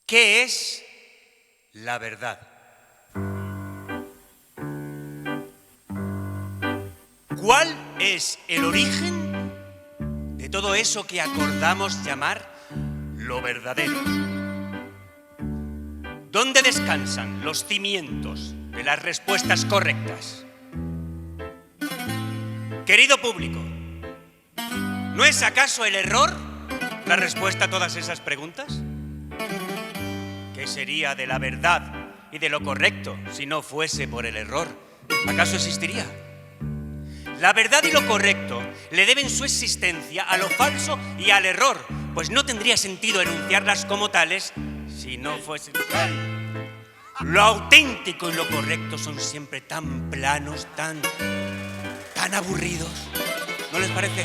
¿Qué es la verdad? ¿Cuál es el origen de todo eso que acordamos llamar lo verdadero? ¿Dónde descansan los cimientos de las respuestas correctas? Querido público, ¿no es acaso el error la respuesta a todas esas preguntas? ¿Qué sería de la verdad y de lo correcto si no fuese por el error? ¿Acaso existiría? La verdad y lo correcto le deben su existencia a lo falso y al error, pues no tendría sentido enunciarlas como tales si no fuese... Lo auténtico y lo correcto son siempre tan planos, tan aburridos. ¿No les parece?